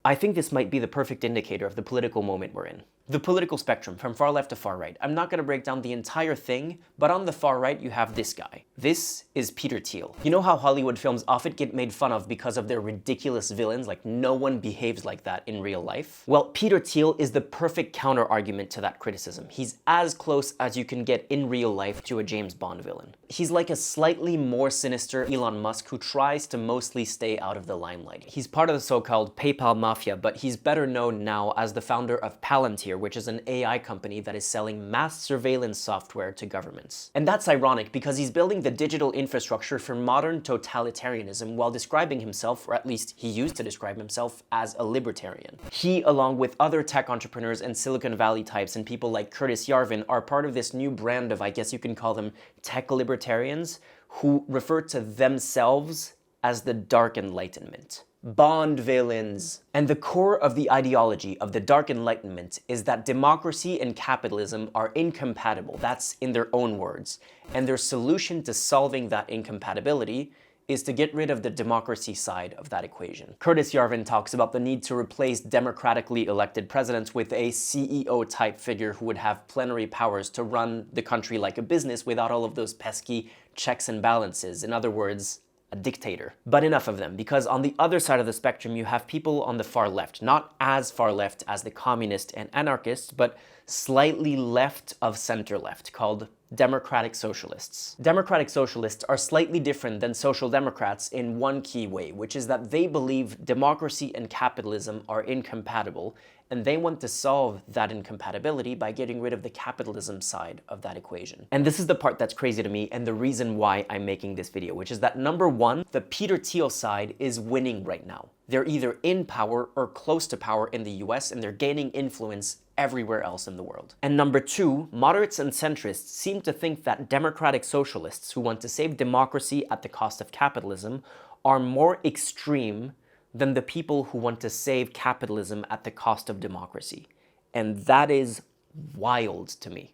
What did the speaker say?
I think this might be the perfect indicator of the political moment we're in. The political spectrum, from far left to far right. I'm not going to break down the entire thing, but on the far right you have this guy. This is Peter Thiel. You know how Hollywood films often get made fun of because of their ridiculous villains, like no one behaves like that in real life? Well, Peter Thiel is the perfect counter-argument to that criticism. He's as close as you can get in real life to a James Bond villain. He's like a slightly more sinister Elon Musk who tries to mostly stay out of the limelight. He's part of the so-called PayPal mafia, but he's better known now as the founder of Palantir, which is an AI company that is selling mass surveillance software to governments. And that's ironic because he's building the digital infrastructure for modern totalitarianism while describing himself, or at least he used to describe himself, as a libertarian. He, along with other tech entrepreneurs and Silicon Valley types and people like Curtis Yarvin, are part of this new brand of, I guess you can call them, tech libertarians, who refer to themselves as the Dark Enlightenment. Bond villains. And the core of the ideology of the Dark Enlightenment is that democracy and capitalism are incompatible. That's in their own words. And their solution to solving that incompatibility is to get rid of the democracy side of that equation. Curtis Yarvin talks about the need to replace democratically elected presidents with a CEO-type figure who would have plenary powers to run the country like a business without all of those pesky checks and balances. In other words, a dictator. But enough of them, because on the other side of the spectrum you have people on the far left, not as far left as the communists and anarchists, but slightly left of center left, called democratic socialists. Democratic socialists are slightly different than social democrats in one key way, which is that they believe democracy and capitalism are incompatible, and they want to solve that incompatibility by getting rid of the capitalism side of that equation. And this is the part that's crazy to me and the reason why I'm making this video, which is that number one, the Peter Thiel side is winning right now. They're either in power or close to power in the US, and they're gaining influence everywhere else in the world. And number two, moderates and centrists seem to think that democratic socialists who want to save democracy at the cost of capitalism are more extreme than the people who want to save capitalism at the cost of democracy. And that is wild to me.